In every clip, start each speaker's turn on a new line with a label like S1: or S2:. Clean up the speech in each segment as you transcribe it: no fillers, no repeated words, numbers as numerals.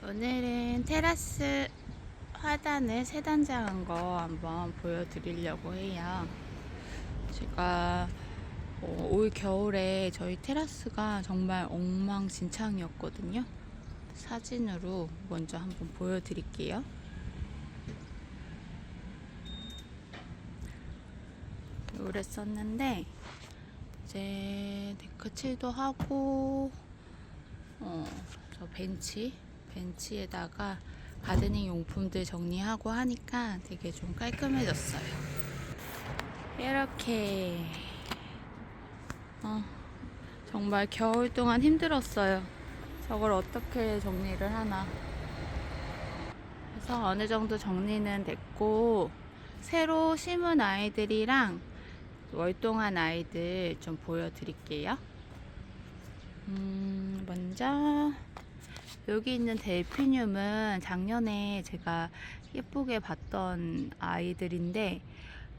S1: 오늘은 테라스 화단을 새 단장한 거 한번 보여드리려고 해요. 제가 올 겨울에 저희 테라스가 정말 엉망진창이었거든요. 사진으로 먼저 한번 보여드릴게요. 그랬었는데 이제 데크 칠도 하고 저 벤치에다가 가드닝 용품들 정리하고 하니까 되게 좀 깔끔해졌어요. 이렇게 정말 겨울 동안 힘들었어요. 저걸 어떻게 정리를 하나. 그래서 어느 정도 정리는 됐고, 새로 심은 아이들이랑 월동한 아이들 좀 보여드릴게요. 먼저 여기 있는 델피늄은 작년에 제가 예쁘게 봤던 아이들인데,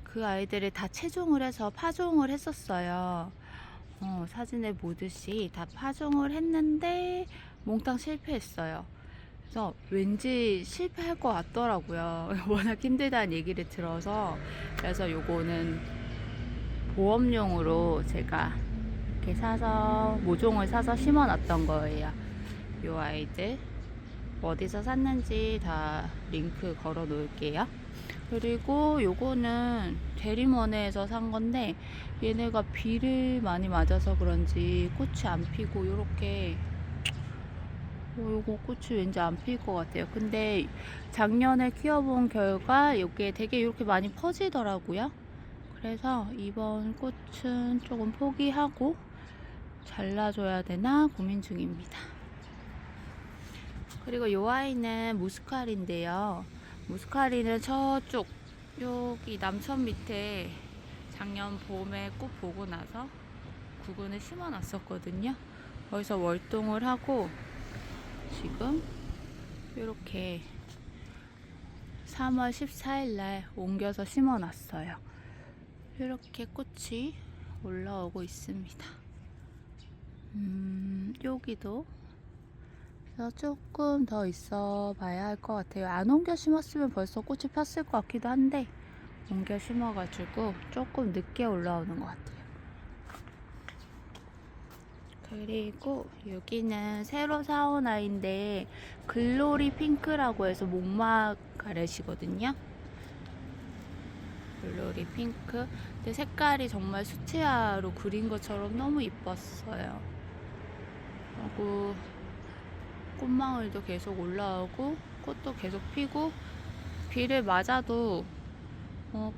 S1: 그 아이들을 다 채종을 해서 파종을 했었어요. 사진에 보듯이 다 파종을 했는데 몽땅 실패했어요. 그래서 왠지 실패할 것 같더라고요. 워낙 힘들다는 얘기를 들어서. 그래서 요거는 보험용으로 제가 이렇게 사서 모종을 사서 심어 놨던 거예요. 요 아이들 어디서 샀는지 다 링크 걸어 놓을게요. 그리고 요거는 대림원에서 산 건데, 얘네가 비를 많이 맞아서 그런지 꽃이 안 피고 요렇게 요거 꽃이 왠지 안 필 것 같아요. 근데 작년에 키워본 결과 요게 되게 이렇게 많이 퍼지더라고요. 그래서 이번 꽃은 조금 포기하고 잘라줘야 되나 고민 중입니다. 그리고 요 아이는 무스카리인데요. 무스카리는 저쪽 여기 남천 밑에 작년 봄에 꽃 보고 나서 구근을 심어 놨었거든요. 거기서 월동을 하고 지금 이렇게 3월 14일 날 옮겨서 심어 놨어요. 이렇게 꽃이 올라오고 있습니다. 여기도 그래서 조금 더 있어 봐야 할 것 같아요. 안 옮겨 심었으면 벌써 꽃이 폈을 것 같기도 한데, 옮겨 심어가지고 조금 늦게 올라오는 것 같아요. 그리고 여기는 새로 사온 아이인데 글로리 핑크라고 해서 목마가렛이거든요. 글로리 핑크. 근데 색깔이 정말 수채화로 그린 것처럼 너무 이뻤어요. 그리고 꽃망울도 계속 올라오고 꽃도 계속 피고, 비를 맞아도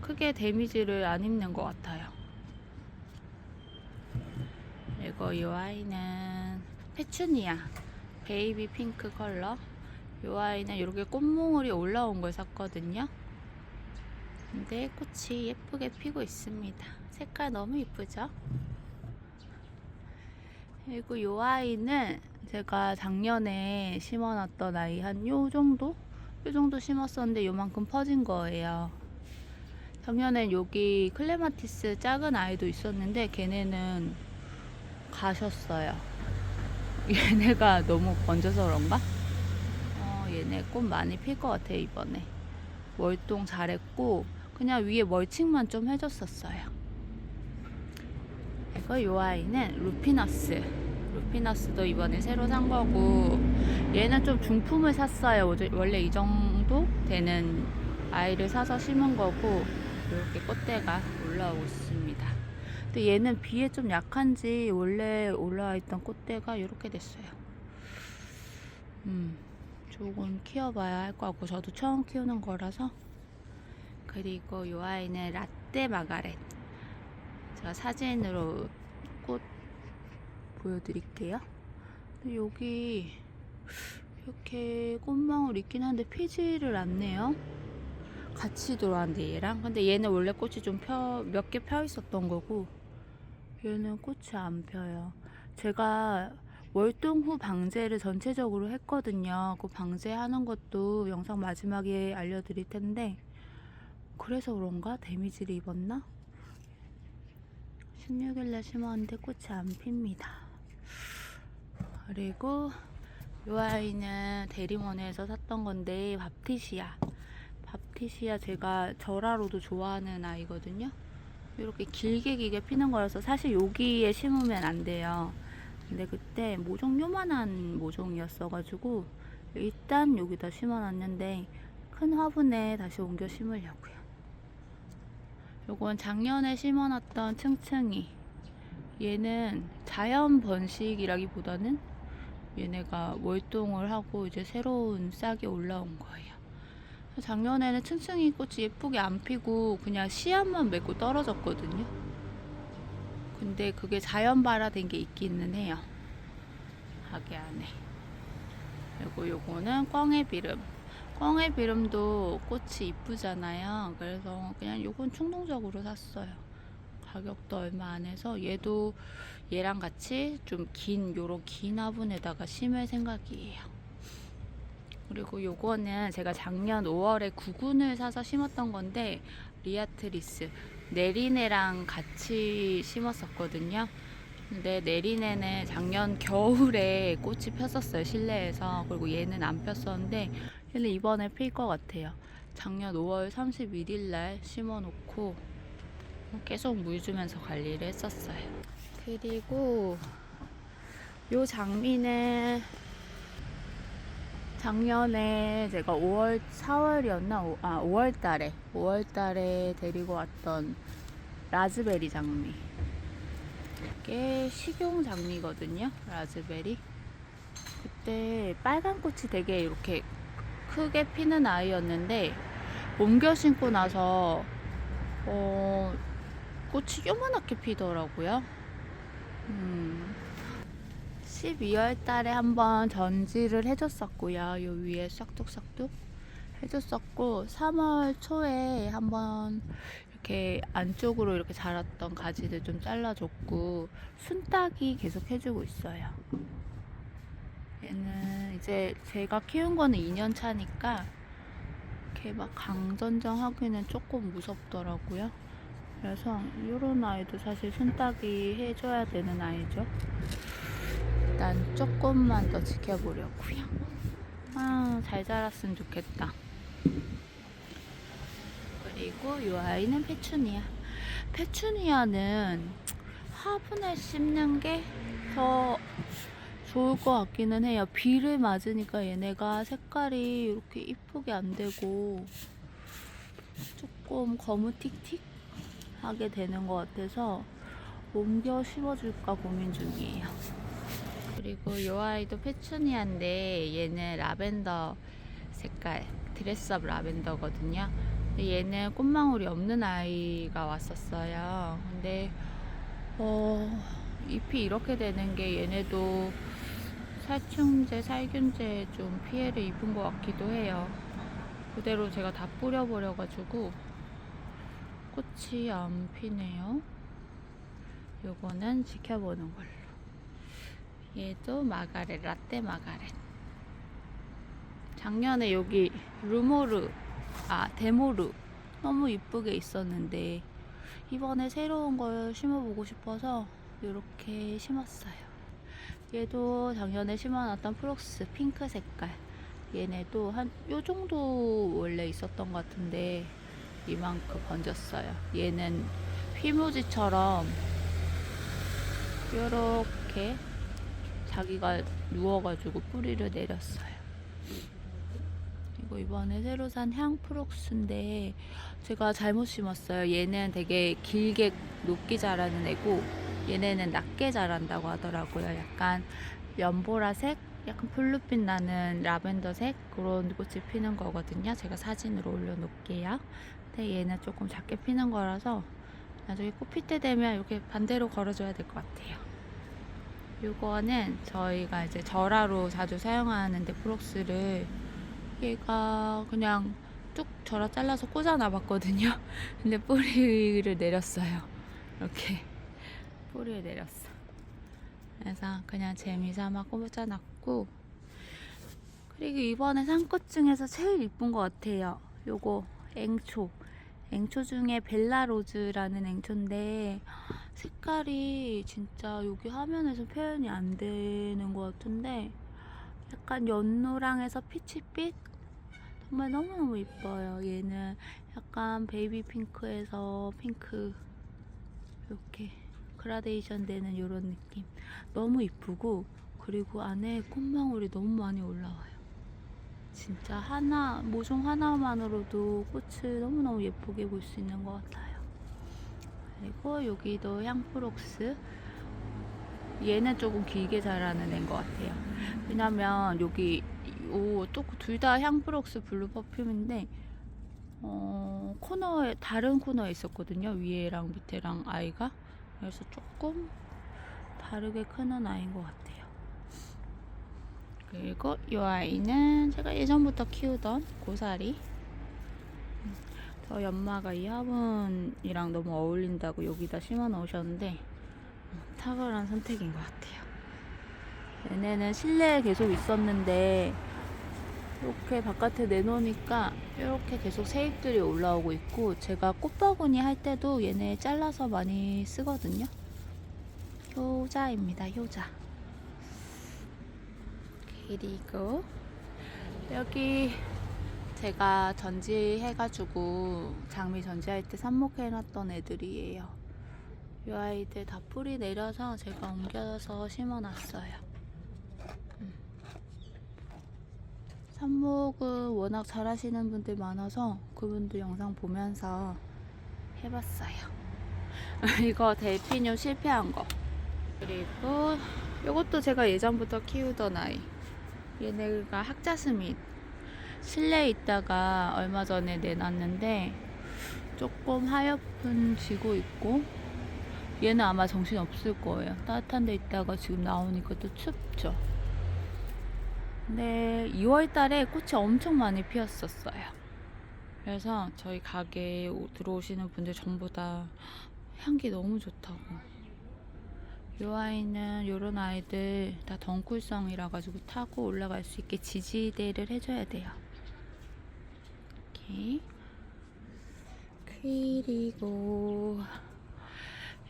S1: 크게 데미지를 안 입는 것 같아요. 그리고 이 아이는 페추니아 베이비 핑크 컬러. 이 아이는 이렇게 꽃몽울이 올라온 걸 샀거든요. 근데 꽃이 예쁘게 피고 있습니다. 색깔 너무 이쁘죠? 그리고 이 아이는 제가 작년에 심어놨던 아이 한 요 정도 심었었는데 요만큼 퍼진 거예요. 작년엔 여기 클레마티스 작은 아이도 있었는데 걔네는 가셨어요. 얘네가 너무 번져서 그런가? 얘네 꽃 많이 필 것 같아요. 이번에 월동 잘했고 그냥 위에 멀칭만 좀 해줬었어요. 그리고 이 아이는 루피너스도 이번에 새로 산 거고, 얘는 좀 중품을 샀어요. 원래 이 정도 되는 아이를 사서 심은 거고, 이렇게 꽃대가 올라오고 있습니다. 근데 얘는 비에 좀 약한지 원래 올라와 있던 꽃대가 이렇게 됐어요. 조금 키워봐야 할 것 같고, 저도 처음 키우는 거라서. 그리고 이 아이는 라떼 마가렛. 제가 사진으로 꽃 보여드릴게요. 근데 여기 이렇게 꽃망울 있긴 한데 피지를 않네요. 같이 들어왔는데 얘랑. 근데 얘는 원래 꽃이 좀 몇 개 펴 있었던 거고, 얘는 꽃이 안 펴요. 제가 월동 후 방제를 전체적으로 했거든요. 그 방제하는 것도 영상 마지막에 알려드릴 텐데, 그래서 그런가? 데미지를 입었나? 16일날 심었는데 꽃이 안 핍니다. 그리고 이 아이는 대리원에서 샀던 건데 밥티시아 제가 절하로도 좋아하는 아이거든요. 이렇게 길게 피는 거라서 사실 여기에 심으면 안 돼요. 근데 그때 모종 요만한 모종이었어가지고 일단 여기다 심어놨는데 큰 화분에 다시 옮겨 심으려고요. 요건 작년에 심어놨던 층층이. 얘는 자연 번식이라기보다는 얘네가 월동을 하고 이제 새로운 싹이 올라온 거예요. 작년에는 층층이 꽃이 예쁘게 안 피고 그냥 씨앗만 맺고 떨어졌거든요. 근데 그게 자연 발화된 게 있기는 해요. 가게 안에. 그리고 요거는 꽝의비름. 꽝의비름도 꽃이 이쁘잖아요. 그래서 그냥 요건 충동적으로 샀어요. 가격도 얼마 안 해서 얘도 얘랑 같이 좀 요런 긴 화분에다가 심을 생각이에요. 그리고 요거는 제가 작년 5월에 구근을 사서 심었던 건데 리아트리스 네리네랑 같이 심었었거든요. 근데 네리네는 작년 겨울에 꽃이 폈었어요, 실내에서. 그리고 얘는 안 폈었는데 얘는 이번에 필 것 같아요. 작년 5월 31일 날 심어놓고 계속 물 주면서 관리를 했었어요. 그리고 요 장미는 작년에 제가 5월달에 데리고 왔던 라즈베리 장미. 이게 식용 장미거든요, 라즈베리. 그때 빨간 꽃이 되게 이렇게 크게 피는 아이였는데 옮겨 심고 나서 꽃이 요만하게 피더라고요. 12월 달에 한번 전지를 해줬었고요. 요 위에 싹둑싹둑 해줬었고 3월 초에 한번 이렇게 안쪽으로 이렇게 자랐던 가지들 좀 잘라줬고 순따기 계속 해주고 있어요. 얘는 이제 제가 키운 거는 2년 차니까 이렇게 막 강전정 하기는 조금 무섭더라고요. 그래서 이런 아이도 사실 순따기 해줘야 되는 아이죠. 일단 조금만 더 지켜보려고요. 잘 자랐으면 좋겠다. 그리고 이 아이는 페추니아. 페추니아는 화분에 심는 게 더 좋을 것 같기는 해요. 비를 맞으니까 얘네가 색깔이 이렇게 이쁘게 안 되고 조금 거무틱틱 하게 되는 것 같아서 옮겨 심어줄까 고민 중이에요. 그리고 이 아이도 페추니아인데 얘는 라벤더 색깔 드레스업 라벤더거든요. 근데 얘는 꽃망울이 없는 아이가 왔었어요. 근데 잎이 이렇게 되는 게 얘네도 살충제, 살균제에 좀 피해를 입은 것 같기도 해요. 그대로 제가 다 뿌려버려가지고 꽃이 안 피네요. 요거는 지켜보는 걸로. 얘도 마가렛, 라떼 마가렛. 작년에 여기 데모르 너무 이쁘게 있었는데 이번에 새로운 걸 심어보고 싶어서 이렇게 심었어요. 얘도 작년에 심어놨던 프록스 핑크 색깔. 얘네도 한 요정도 원래 있었던 것 같은데 이만큼 번졌어요. 얘는 휘무지처럼 이렇게 자기가 누워가지고 뿌리를 내렸어요. 이거 이번에 새로 산 향프록스인데 제가 잘못 심었어요. 얘는 되게 길게 높게 자라는 애고 얘네는 낮게 자란다고 하더라고요. 약간 연보라색, 약간 블루빛 나는 라벤더색 그런 꽃이 피는 거거든요. 제가 사진으로 올려놓을게요. 근데 얘는 조금 작게 피는 거라서 나중에 꽃 필 때 되면 이렇게 반대로 걸어줘야 될 것 같아요. 이거는 저희가 이제 절하로 자주 사용하는데 프록스를 얘가 그냥 뚝 절하 잘라서 꽂아놔봤거든요. 근데 뿌리를 내렸어요. 이렇게 뿌리를 내렸어. 그래서 그냥 재미삼아 꽂아놨고, 그리고 이번에 산 꽃 중에서 제일 이쁜 것 같아요. 요거 앵초 중에 벨라로즈라는 앵초인데 색깔이 진짜 여기 화면에서 표현이 안 되는 것 같은데 약간 연노랑에서 피치빛? 정말 너무너무 이뻐요. 얘는 약간 베이비 핑크에서 핑크 이렇게 그라데이션 되는 이런 느낌. 너무 이쁘고, 그리고 안에 꽃망울이 너무 많이 올라와요. 진짜 하나, 모종 하나만으로도 꽃을 너무너무 예쁘게 볼 수 있는 것 같아요. 그리고 여기도 향프록스. 얘는 조금 길게 자라는 애인 것 같아요. 왜냐면 여기 또 둘 다 향프록스 블루 퍼퓸인데 코너에, 다른 코너에 있었거든요. 위에랑 밑에랑 아이가. 그래서 조금 다르게 크는 아이인 것 같아요. 그리고 이 아이는 제가 예전부터 키우던 고사리. 저 연마가 이 화분이랑 너무 어울린다고 여기다 심어 놓으셨는데 탁월한 선택인 것 같아요. 얘네는 실내에 계속 있었는데 이렇게 바깥에 내놓으니까 이렇게 계속 새잎들이 올라오고 있고, 제가 꽃바구니 할 때도 얘네 잘라서 많이 쓰거든요. 효자입니다, 효자. 그리고 여기 제가 전지해가지고 장미 전지할 때 삽목해놨던 애들이에요. 이 아이들 다 뿌리 내려서 제가 옮겨서 심어놨어요. 삽목은 워낙 잘하시는 분들 많아서 그분들 영상 보면서 해봤어요. 이거 델피늄 실패한 거. 그리고 이것도 제가 예전부터 키우던 아이. 얘네가 학자스민. 실내에 있다가 얼마 전에 내놨는데 조금 하얗분 지고 있고, 얘는 아마 정신 없을 거예요. 따뜻한 데 있다가 지금 나오니까 또 춥죠. 근데 2월 달에 꽃이 엄청 많이 피었었어요. 그래서 저희 가게에 들어오시는 분들 전부 다 향기 너무 좋다고. 이 아이는 이런 아이들 다 덩쿨성이라 가지고 타고 올라갈 수 있게 지지대를 해줘야 돼요. 이렇게. 그리고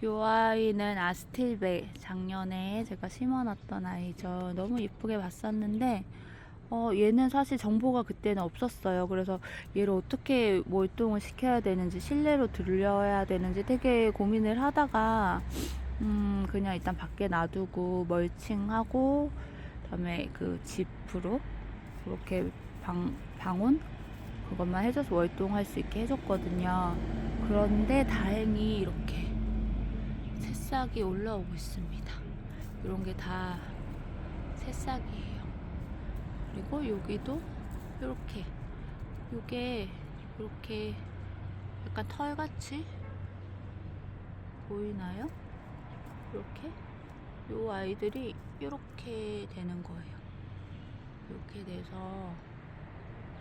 S1: 이 아이는 아스틸베, 작년에 제가 심어놨던 아이죠. 너무 이쁘게 봤었는데 얘는 사실 정보가 그때는 없었어요. 그래서 얘를 어떻게 월동을 시켜야 되는지, 실내로 들려야 되는지 되게 고민을 하다가 그냥 일단 밖에 놔두고 멀칭하고, 그다음에 그 지프로 그렇게 방온 그것만 해줘서 월동할 수 있게 해줬거든요. 그런데 다행히 이렇게 새싹이 올라오고 있습니다. 이런 게 다 새싹이에요. 그리고 여기도 이렇게, 요게 이렇게 약간 털같이 보이나요? 이렇게 요 아이들이 이렇게 되는 거예요. 이렇게 돼서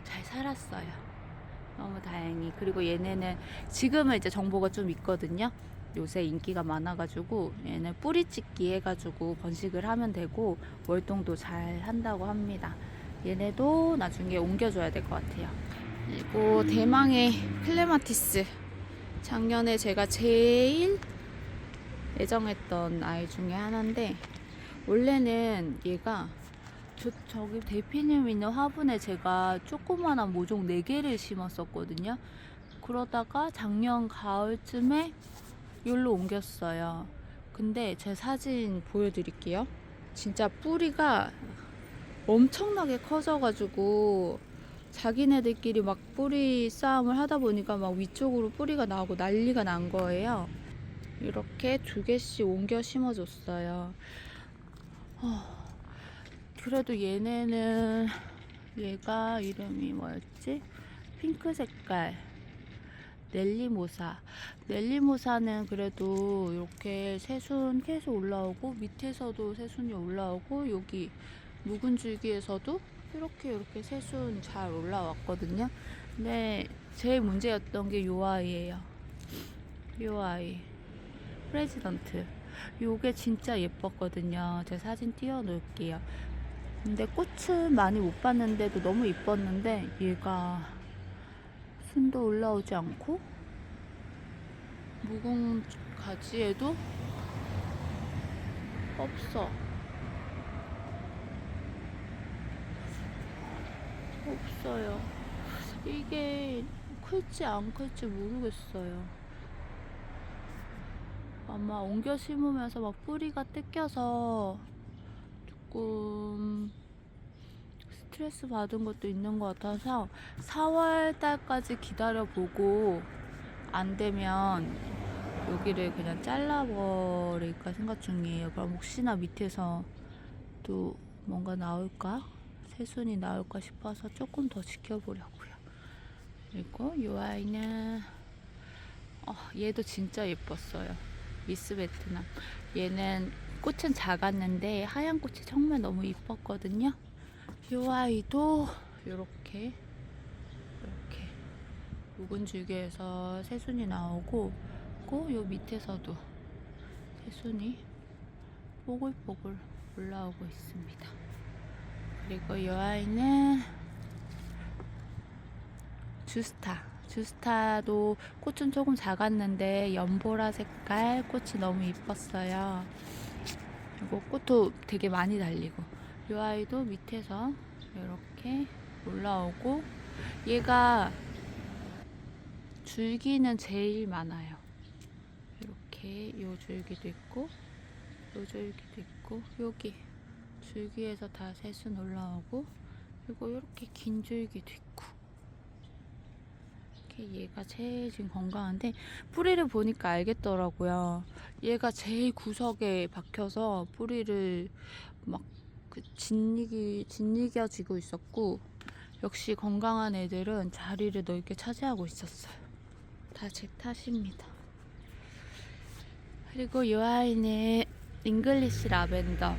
S1: 잘 살았어요. 너무 다행히. 그리고 얘네는 지금은 이제 정보가 좀 있거든요. 요새 인기가 많아가지고 얘는 뿌리찍기 해가지고 번식을 하면 되고 월동도 잘 한다고 합니다. 얘네도 나중에 옮겨줘야 될 것 같아요. 그리고 대망의 클레마티스. 작년에 제가 제일 애정했던 아이 중에 하나인데, 원래는 얘가 저기 델피늄 있는 화분에 제가 조그만한 모종 4개를 심었었거든요. 그러다가 작년 가을쯤에 여기로 옮겼어요. 근데 제 사진 보여드릴게요. 진짜 뿌리가 엄청나게 커져가지고 자기네들끼리 막 뿌리 싸움을 하다 보니까 막 위쪽으로 뿌리가 나오고 난리가 난 거예요. 이렇게 2개씩 옮겨 심어줬어요. 그래도 얘네는, 얘가 이름이 뭐였지? 핑크 색깔 넬리모사. 넬리모사는 그래도 이렇게 새순 계속 올라오고, 밑에서도 새순이 올라오고, 여기 묵은 줄기에서도 이렇게 새순 잘 올라왔거든요. 근데 제일 문제였던 게 요 아이예요. 요 아이 프레지던트. 요게 진짜 예뻤거든요. 제가 사진 띄워 놓을게요. 근데 꽃은 많이 못 봤는데도 너무 이뻤는데 얘가 순도 올라오지 않고 묵은 가지에도 없어. 없어요. 이게 클지 안 클지 모르겠어요. 아마 옮겨 심으면서 막 뿌리가 뜯겨서 조금 스트레스 받은 것도 있는 것 같아서 4월 달까지 기다려보고 안 되면 여기를 그냥 잘라버릴까 생각 중이에요. 그럼 혹시나 밑에서 또 뭔가 나올까? 새순이 나올까 싶어서 조금 더 지켜보려고요. 그리고 이 아이는 얘도 진짜 예뻤어요. 미스 베트남. 얘는 꽃은 작았는데 하얀 꽃이 정말 너무 이뻤거든요. 이 아이도 이렇게 묵은 줄기에서 새순이 나오고, 요 밑에서도 새순이 뽀글뽀글 올라오고 있습니다. 그리고 이 아이는 주스타도 꽃은 조금 작았는데 연보라 색깔 꽃이 너무 이뻤어요. 그리고 꽃도 되게 많이 달리고, 이 아이도 밑에서 이렇게 올라오고, 얘가 줄기는 제일 많아요. 이렇게 요 줄기도 있고, 요 줄기도 있고, 여기 줄기에서 다 새순 올라오고, 그리고 이렇게 긴 줄기도 있고. 이렇게 얘가 제일 지금 건강한데, 뿌리를 보니까 알겠더라고요. 얘가 제일 구석에 박혀서 뿌리를 막 짓이겨지고 있었고, 역시 건강한 애들은 자리를 넓게 차지하고 있었어요. 다 제 탓입니다. 그리고 이 아이는 잉글리시 라벤더.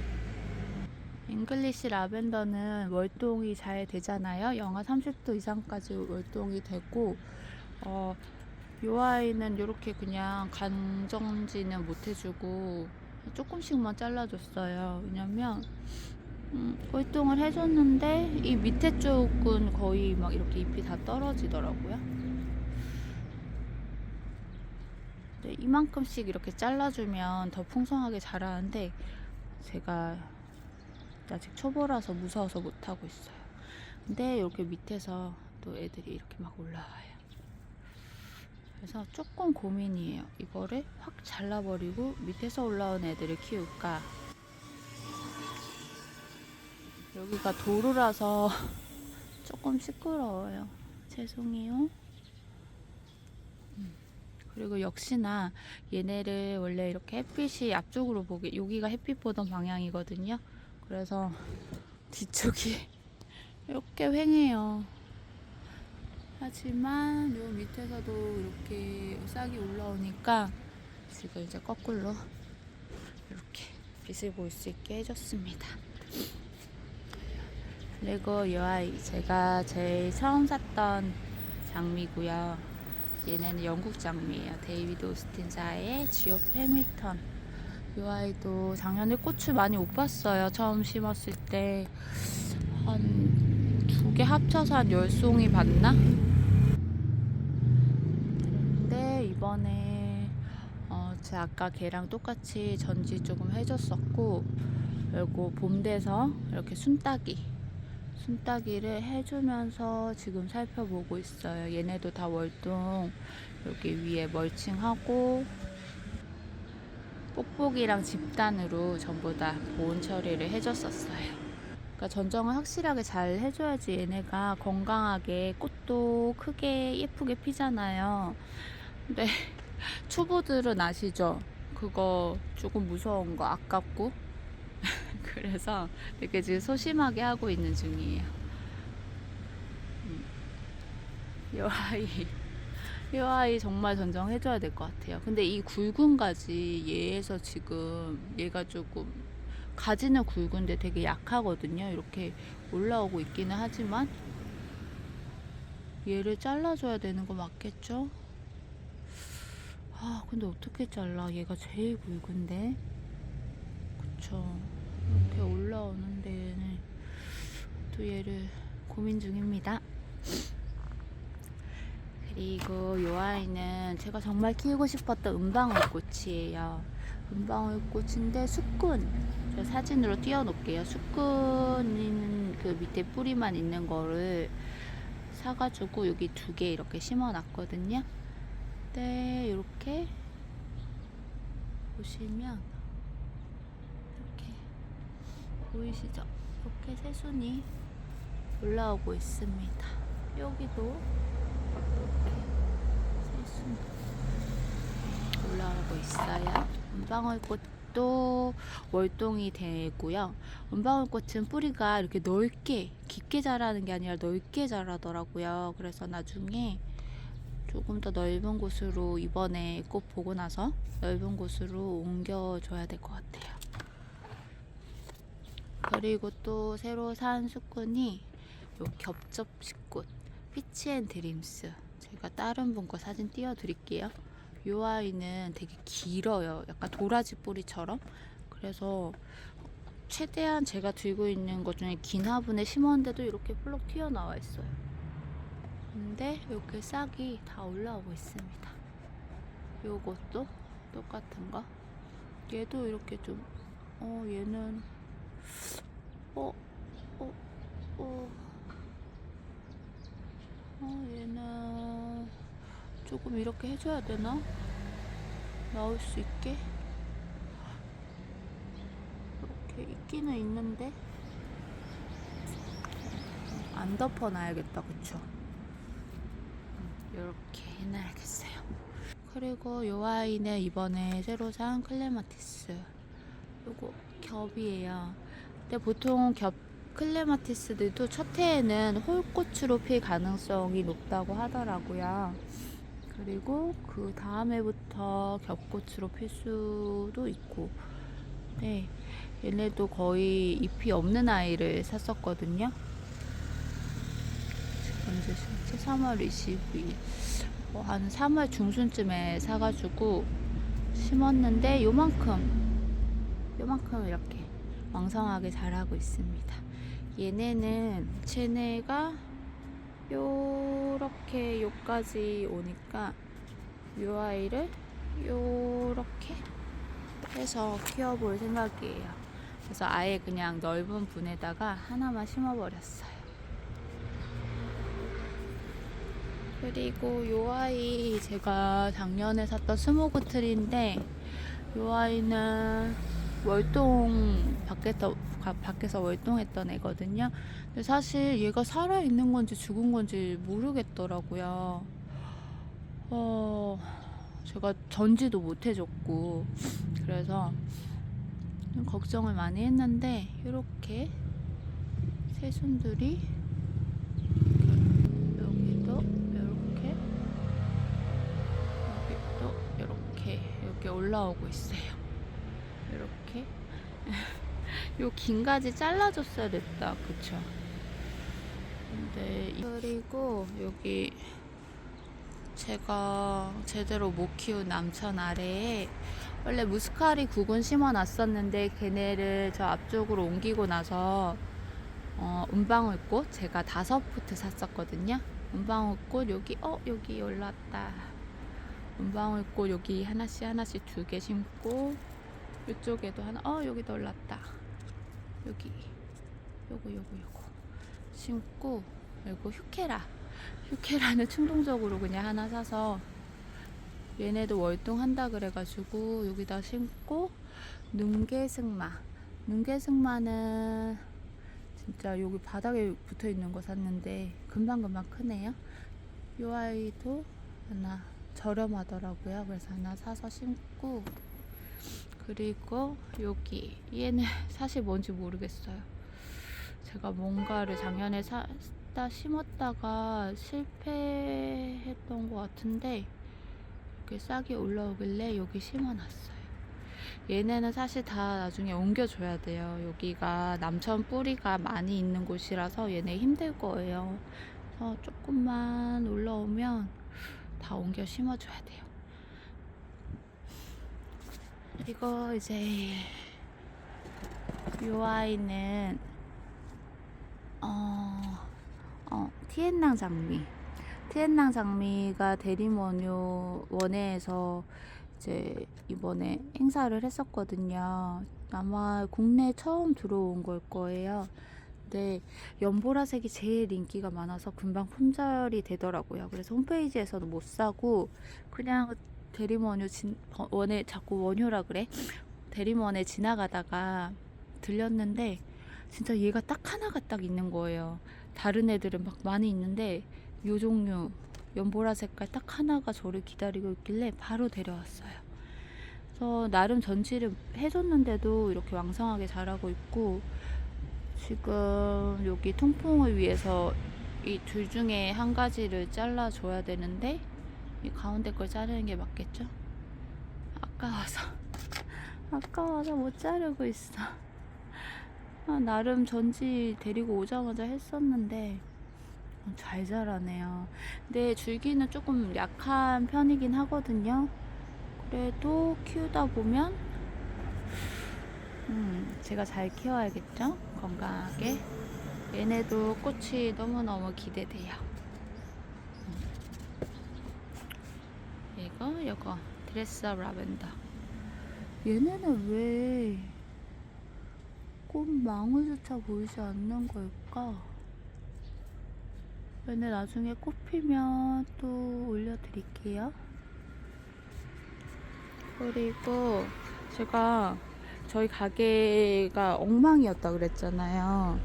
S1: 잉글리시 라벤더는 월동이 잘 되잖아요. 영하 30도 이상까지 월동이 되고, 이 아이는 이렇게 그냥 간정지는 못해주고 조금씩만 잘라줬어요. 왜냐면 월동을 해줬는데 이 밑에 쪽은 거의 막 이렇게 잎이 다 떨어지더라고요. 네, 이만큼씩 이렇게 잘라주면 더 풍성하게 자라는데 제가 아직 초보라서 무서워서 못하고 있어요. 근데 이렇게 밑에서 또 애들이 이렇게 막 올라와요. 그래서 조금 고민이에요. 이거를 확 잘라버리고 밑에서 올라온 애들을 키울까. 여기가 도로라서 조금 시끄러워요. 죄송해요. 그리고 역시나 얘네를 원래 이렇게 햇빛이 앞쪽으로 보게, 여기가 햇빛 보던 방향이거든요. 그래서 뒤쪽이 이렇게 휑해요. 하지만 요 밑에서도 이렇게 싹이 올라오니까 지금 이제 거꾸로 이렇게 빛을 볼 수 있게 해줬습니다. 그리고 이 아이 제가 제일 처음 샀던 장미고요. 얘는 영국 장미예요. 데이비드 오스틴사의 지오 해밀턴. 이 아이도 작년에 꽃을 많이 못 봤어요. 처음 심었을 때 한 2개 합쳐서 한 10송이 봤나? 근데 이번에 제가 아까 걔랑 똑같이 전지 조금 해줬었고, 그리고 봄 돼서 이렇게 순따기를 해주면서 지금 살펴보고 있어요. 얘네도 다 월동 여기 위에 멀칭하고 뽁뽁이랑 집단으로 전부 다 보온 처리를 해줬었어요. 그러니까 전정을 확실하게 잘 해줘야지 얘네가 건강하게 꽃도 크게 예쁘게 피잖아요. 근데 초보들은 아시죠? 그거 조금 무서운 거 아깝고 그래서 이렇게 지금 소심하게 하고 있는 중이에요. 이 아이 정말 전정해줘야 될 것 같아요. 근데 이 굵은 가지 얘에서 지금 얘가 조금 가지는 굵은데 되게 약하거든요. 이렇게 올라오고 있기는 하지만 얘를 잘라줘야 되는 거 맞겠죠? 근데 어떻게 잘라? 얘가 제일 굵은데. 그쵸. 이렇게 올라오는 데는 또 얘를 고민 중입니다. 그리고 이 아이는 제가 정말 키우고 싶었던 은방울꽃이에요. 은방울꽃인데 수꾼. 제가 사진으로 띄워놓을게요. 수꾼은 그 밑에 뿌리만 있는 거를 사가지고 여기 2개 이렇게 심어놨거든요. 네, 이렇게 보시면 이렇게 보이시죠? 이렇게 새순이 올라오고 있습니다. 여기도 이렇게 새순 올라오고 있어요. 은방울꽃도 월동이 되고요. 은방울꽃은 뿌리가 이렇게 넓게 깊게 자라는 게 아니라 넓게 자라더라고요. 그래서 나중에 조금 더 넓은 곳으로 이번에 꽃 보고 나서 넓은 곳으로 옮겨줘야 될 것 같아요. 그리고 또 새로 산 수꾼이 요 겹접시꽃 피치앤드림스. 제가 다른 분 거 사진 띄워드릴게요. 이 아이는 되게 길어요. 약간 도라지 뿌리처럼. 그래서 최대한 제가 들고 있는 것 중에 긴 화분에 심었는데도 이렇게 플록 튀어나와 있어요. 근데 이렇게 싹이 다 올라오고 있습니다. 요것도 똑같은 거. 얘도 이렇게 좀 얘는 얘는 조금 이렇게 해줘야 되나? 나올 수 있게? 이렇게 있기는 있는데 안 덮어놔야겠다, 그쵸? 이렇게 해놔야겠어요. 그리고 요 아이는 이번에 새로 산 클레마티스. 요거 겹이에요. 근데 보통 겹 클레마티스들도 첫 해에는 홀꽃으로 필 가능성이 높다고 하더라고요. 그리고 그 다음 해부터 겹꽃으로 필 수도 있고. 네, 얘네도 거의 잎이 없는 아이를 샀었거든요. 언제 심지? 3월 22일. 한 3월 중순쯤에 사가지고 심었는데 요만큼 이렇게 왕성하게 자라고 있습니다. 얘네는 쟤네가 요렇게 요까지 오니까 요 아이를 요렇게 해서 키워볼 생각이에요. 그래서 아예 그냥 넓은 분에다가 하나만 심어버렸어요. 그리고 요 아이 제가 작년에 샀던 스모그 트리인데 요 아이는 월동 밖에서 월동했던 애거든요. 근데 사실 얘가 살아있는 건지 죽은 건지 모르겠더라고요. 제가 전지도 못 해줬고 그래서 좀 걱정을 많이 했는데 이렇게 새순들이 여기도 이렇게 여기도 이렇게 올라오고 있어요. 이렇게 요 긴 가지 잘라줬어야 됐다, 그쵸? 근데 그리고 여기 제가 제대로 못 키운 남천 아래에 원래 무스카리 구근 심어놨었는데 걔네를 저 앞쪽으로 옮기고 나서 은방울꽃 제가 5포트 샀었거든요. 은방울꽃 여기 올랐다. 은방울꽃 여기 하나씩 2개 심고 이쪽에도 하나 여기도 올랐다. 여기 요거 심고 그리고 휴케라는 충동적으로 그냥 하나 사서 얘네도 월동한다 그래가지고 여기다 심고 능계승마는 진짜 여기 바닥에 붙어있는 거 샀는데 금방금방 크네요. 요 아이도 하나 저렴하더라고요. 그래서 하나 사서 심고 그리고 여기 얘는 사실 뭔지 모르겠어요. 제가 뭔가를 작년에 심었다가 실패했던 것 같은데 이렇게 싹이 올라오길래 여기 심어놨어요. 얘네는 사실 다 나중에 옮겨줘야 돼요. 여기가 남천 뿌리가 많이 있는 곳이라서 얘네 힘들 거예요. 그래서 조금만 올라오면 다 옮겨 심어줘야 돼요. 이거 이제 요 아이는 티엔낭 장미가 대림원효 원회에서 이제 이번에 행사를 했었거든요. 아마 국내 처음 들어온 걸 거예요. 근데 연보라색이 제일 인기가 많아서 금방 품절이 되더라고요. 그래서 홈페이지에서도 못 사고 그냥 원에 자꾸 원효라 그래? 대림원에 지나가다가 들렸는데 진짜 얘가 딱 하나가 딱 있는 거예요. 다른 애들은 막 많이 있는데 요 종류 연보라 색깔 딱 하나가 저를 기다리고 있길래 바로 데려왔어요. 그래서 나름 전시를 해줬는데도 이렇게 왕성하게 자라고 있고, 지금 여기 통풍을 위해서 이 둘 중에 한 가지를 잘라줘야 되는데 이 가운데 걸 자르는 게 맞겠죠? 아까워서 못 자르고 있어. 나름 전지 데리고 오자마자 했었는데 잘 자라네요. 근데 줄기는 조금 약한 편이긴 하거든요. 그래도 키우다 보면 제가 잘 키워야겠죠? 건강하게. 얘네도 꽃이 너무너무 기대돼요. 이거 드레스업 라벤더. 얘네는 왜 꽃망울조차 보이지 않는 걸까? 얘네 나중에 꽃 피면 또 올려드릴게요. 그리고 제가 저희 가게가 엉망이었다 그랬잖아요.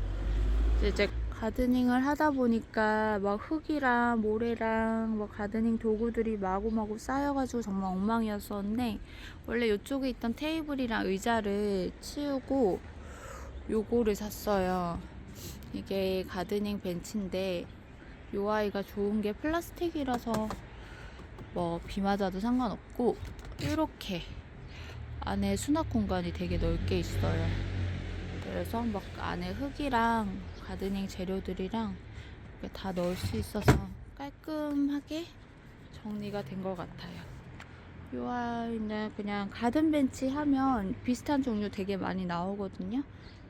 S1: 이제 가드닝을 하다 보니까 막 흙이랑 모래랑 뭐 가드닝 도구들이 마구마구 쌓여가지고 정말 엉망이었었는데, 원래 이쪽에 있던 테이블이랑 의자를 치우고 요거를 샀어요. 이게 가드닝 벤치인데 요 아이가 좋은 게 플라스틱이라서 뭐 비 맞아도 상관없고 이렇게 안에 수납 공간이 되게 넓게 있어요. 그래서 막 안에 흙이랑 가드닝 재료들이랑 다 넣을 수 있어서 깔끔하게 정리가 된 것 같아요. 이 아이는 그냥 가든 벤치 하면 비슷한 종류 되게 많이 나오거든요.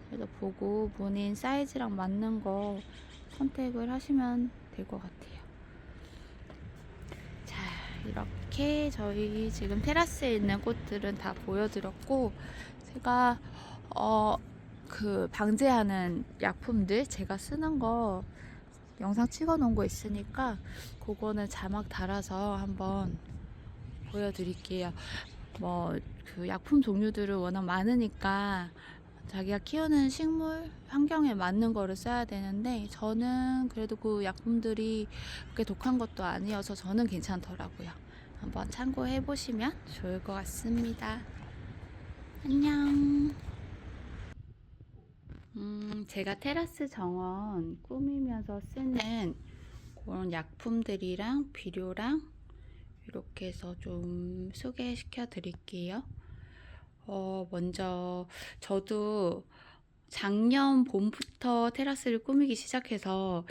S1: 그래서 보고 본인 사이즈랑 맞는 거 선택을 하시면 될 것 같아요. 자, 이렇게 저희 지금 테라스에 있는 꽃들은 다 보여드렸고, 제가 그 방제하는 약품들 제가 쓰는 거 영상 찍어 놓은 거 있으니까 그거는 자막 달아서 한번 보여드릴게요. 뭐 그 약품 종류들은 워낙 많으니까 자기가 키우는 식물 환경에 맞는 거를 써야 되는데, 저는 그래도 그 약품들이 그렇게 독한 것도 아니어서 저는 괜찮더라고요. 한번 참고해 보시면 좋을 것 같습니다. 안녕. 제가 테라스 정원 꾸미면서 쓰는 그런 약품들이랑 비료랑 이렇게 해서 좀 소개시켜 드릴게요. 먼저 저도 작년 봄부터 테라스를 꾸미기 시작해서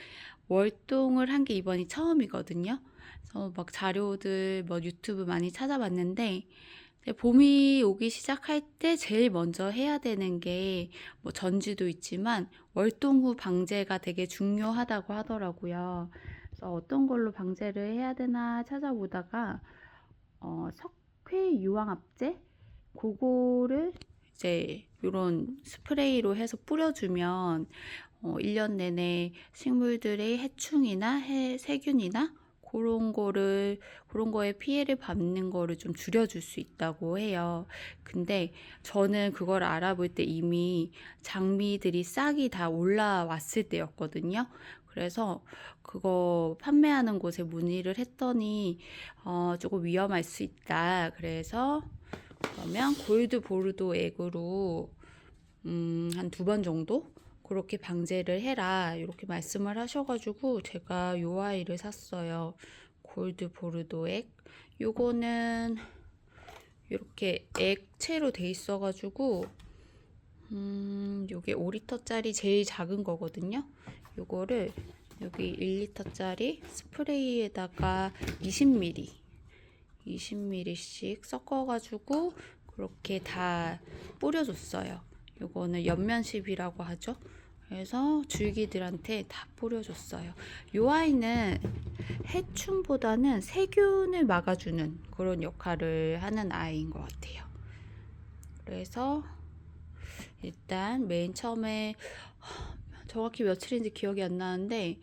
S1: 월동을 한 게 이번이 처음이거든요. 그래서 막 자료들 뭐 유튜브 많이 찾아봤는데, 봄이 오기 시작할 때 제일 먼저 해야 되는 게 뭐 전지도 있지만 월동 후 방제가 되게 중요하다고 하더라고요. 그래서 어떤 걸로 방제를 해야 되나 찾아보다가 석회 유황합제 그거를 이제 이런 스프레이로 해서 뿌려주면 1년 내내 식물들의 해충이나 세균이나 그런 거에 피해를 받는 거를 좀 줄여줄 수 있다고 해요. 근데 저는 그걸 알아볼 때 이미 장미들이 싹이 다 올라왔을 때였거든요. 그래서 그거 판매하는 곳에 문의를 했더니 조금 위험할 수 있다. 그래서 그러면 골드 보르도 액으로 한 2번 정도 그렇게 방제를 해라 이렇게 말씀을 하셔가지고 제가 요 아이를 샀어요. 골드 보르도 액. 요거는 이렇게 액체로 돼 있어가지고 요게 5리터짜리 제일 작은 거거든요. 요거를 여기 1리터짜리 스프레이에다가 20ml씩 섞어가지고 그렇게 다 뿌려줬어요. 요거는 연면십이라고 하죠. 그래서 줄기들한테 다 뿌려줬어요. 요 아이는 해충보다는 세균을 막아주는 그런 역할을 하는 아이인 것 같아요. 그래서 일단 맨 처음에 정확히 며칠인지 기억이 안 나는데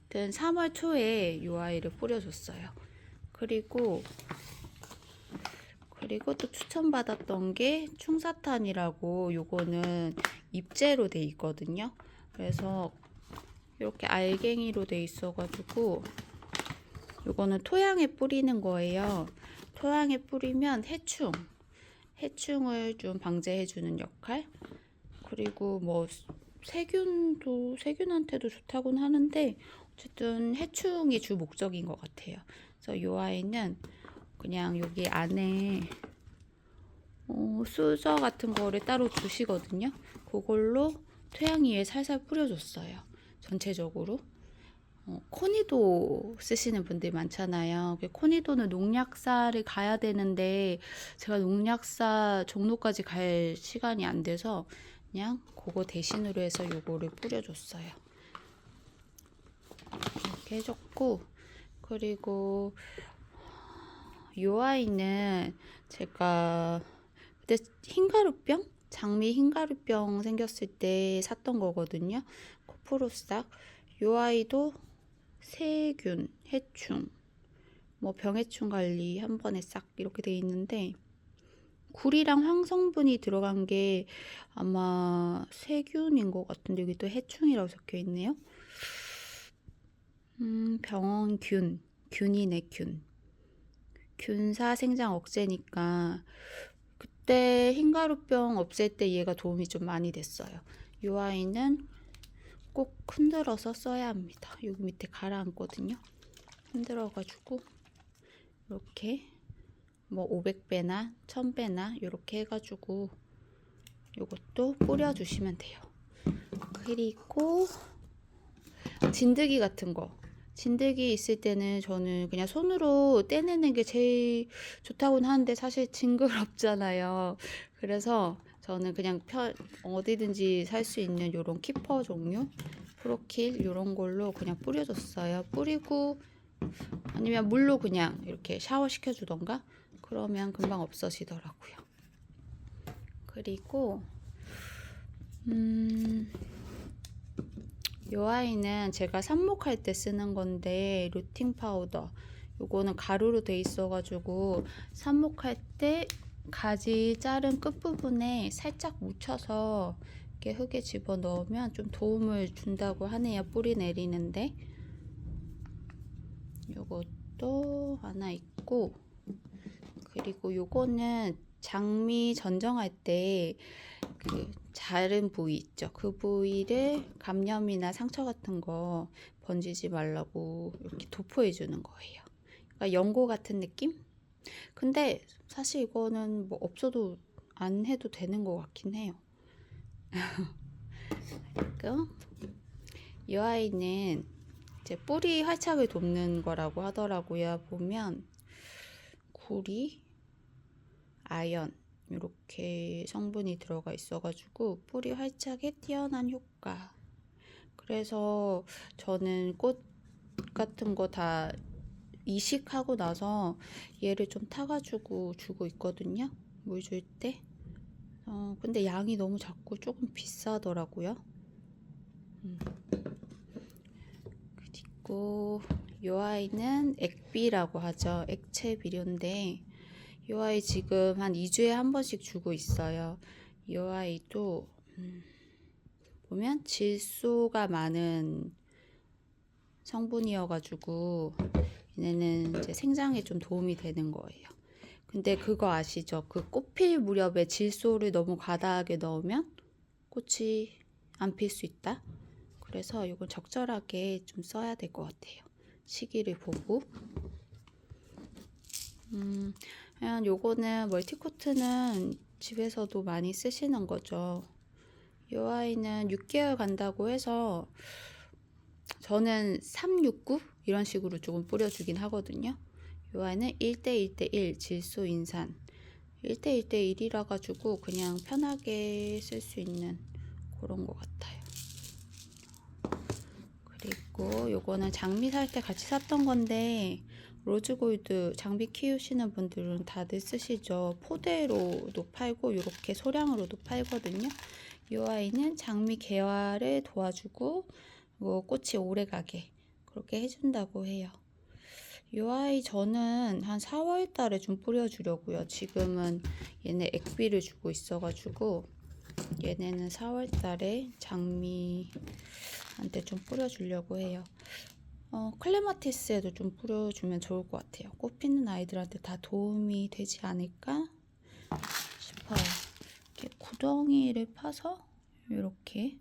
S1: 아무튼 3월 초에 이 아이를 뿌려줬어요. 그리고 또 추천받았던 게 충사탄이라고, 요거는 잎재로 돼 있거든요. 그래서 이렇게 알갱이로 돼 있어가지고 요거는 토양에 뿌리는 거예요. 토양에 뿌리면 해충을 좀 방제해주는 역할. 그리고 뭐 세균한테도 좋다고는 하는데 어쨌든 해충이 주 목적인 것 같아요. 그래서 이 아이는 그냥 여기 안에 수저 같은 거를 따로 주시거든요. 그걸로 토양 위에 살살 뿌려줬어요. 전체적으로. 코니도 쓰시는 분들 많잖아요. 코니도는 농약사를 가야 되는데 제가 농약사 종로까지 갈 시간이 안 돼서 그냥 그거 대신으로 해서 요거를 뿌려줬어요. 이렇게 해줬고, 그리고 요 아이는 제가 그때 흰가루병? 장미 흰가루병 생겼을 때 샀던 거거든요. 코프로싹. 요 아이도 세균, 해충, 뭐 병해충 관리 한 번에 싹 이렇게 돼 있는데, 굴이랑 황성분이 들어간 게 아마 세균인 것 같은데 여기 또 해충이라고 적혀 있네요. 병원균, 균이네 균. 균사 생장 억제니까 그때 흰가루병 없앨 때 얘가 도움이 좀 많이 됐어요. 이 아이는 꼭 흔들어서 써야 합니다. 여기 밑에 가라앉거든요. 흔들어가지고 이렇게 뭐 500배나 1000배나 이렇게 해가지고 요것도 뿌려주시면 돼요. 그리고 진드기 같은 거, 진드기 있을 때는 저는 그냥 손으로 떼내는 게 제일 좋다고는 하는데 사실 징그럽잖아요. 그래서 저는 그냥 어디든지 살 수 있는 요런 키퍼 종류, 프로킬 요런 걸로 그냥 뿌려줬어요. 뿌리고 아니면 물로 그냥 이렇게 샤워 시켜주던가 그러면 금방 없어지더라고요. 그리고 요 아이는 제가 삽목할 때 쓰는 건데 루팅 파우더, 요거는 가루로 돼 있어가지고 삽목할 때 가지 자른 끝부분에 살짝 묻혀서 이렇게 흙에 집어 넣으면 좀 도움을 준다고 하네요. 뿌리 내리는데. 요것도 하나 있고, 그리고 요거는 장미 전정할 때 그 자른 부위 있죠. 그 부위를 감염이나 상처 같은 거 번지지 말라고 이렇게 도포해 주는 거예요. 그러니까 연고 같은 느낌? 근데 사실 이거는 뭐 없어도 안 해도 되는 것 같긴 해요. 그리고 이 아이는 이제 뿌리 활착을 돕는 거라고 하더라고요. 보면 구리, 아연 이렇게 성분이 들어가 있어가지고 뿌리 활착에 뛰어난 효과. 그래서 저는 꽃 같은 거 다 이식하고 나서 얘를 좀 타가지고 주고 있거든요. 물 줄 때. 근데 양이 너무 작고 조금 비싸더라고요. 그리고 이 아이는 액비라고 하죠. 액체 비료인데 이 아이 지금 한 2주에 한 번씩 주고 있어요. 이 아이도 보면 질소가 많은 성분이어가지고 얘네는 이제 생장에 좀 도움이 되는 거예요. 근데 그거 아시죠? 그 꽃필 무렵에 질소를 너무 과다하게 넣으면 꽃이 안 필 수 있다. 그래서 이건 적절하게 좀 써야 될 것 같아요. 시기를 보고. 그냥 요거는 멀티코트는 집에서도 많이 쓰시는 거죠. 이 아이는 6개월 간다고 해서 저는 369 이런 식으로 조금 뿌려주긴 하거든요. 이 아이는 1대1대1 질소 인산 1대1대1이라 가지고 그냥 편하게 쓸 수 있는 그런 것 같아요. 그리고 요거는 장미 살 때 같이 샀던 건데 로즈골드 장미 키우시는 분들은 다들 쓰시죠. 포대로도 팔고 이렇게 소량으로도 팔거든요. 이 아이는 장미 개화를 도와주고 뭐 꽃이 오래가게 그렇게 해준다고 해요. 이 아이 저는 한 4월 달에 좀 뿌려주려고요. 지금은 얘네 액비를 주고 있어가지고 얘네는 4월 달에 장미한테 좀 뿌려주려고 해요. 클레마티스에도 좀 뿌려주면 좋을 것 같아요. 꽃 피는 아이들한테 다 도움이 되지 않을까 싶어요. 이렇게 구덩이를 파서 이렇게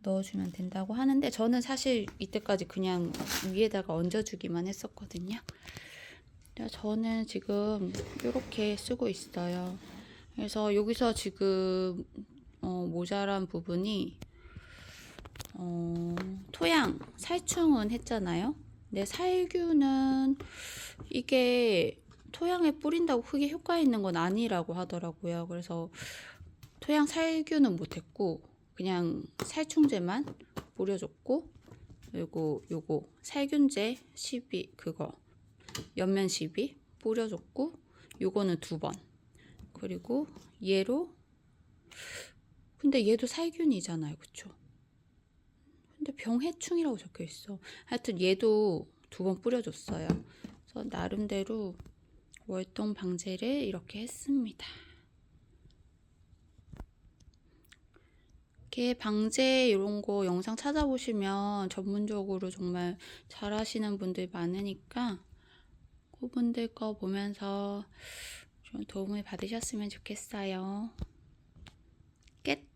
S1: 넣어주면 된다고 하는데 저는 사실 이때까지 그냥 위에다가 얹어주기만 했었거든요. 저는 지금 이렇게 쓰고 있어요. 그래서 여기서 지금 모자란 부분이 토양 살충은 했잖아요. 근데 살균은 이게 토양에 뿌린다고 크게 효과 있는 건 아니라고 하더라고요. 그래서 토양 살균은 못했고 그냥 살충제만 뿌려줬고, 그리고 요거 살균제 12 그거 옆면 12 뿌려줬고, 요거는 2번. 그리고 얘로, 근데 얘도 살균이잖아요, 그쵸? 근데 병해충이라고 적혀 있어. 하여튼 얘도 2번 뿌려줬어요. 그래서 나름대로 월동 방제를 이렇게 했습니다. 이렇게 방제 이런 거 영상 찾아보시면 전문적으로 정말 잘 하시는 분들 많으니까 그분들 거 보면서 좀 도움을 받으셨으면 좋겠어요. 끝!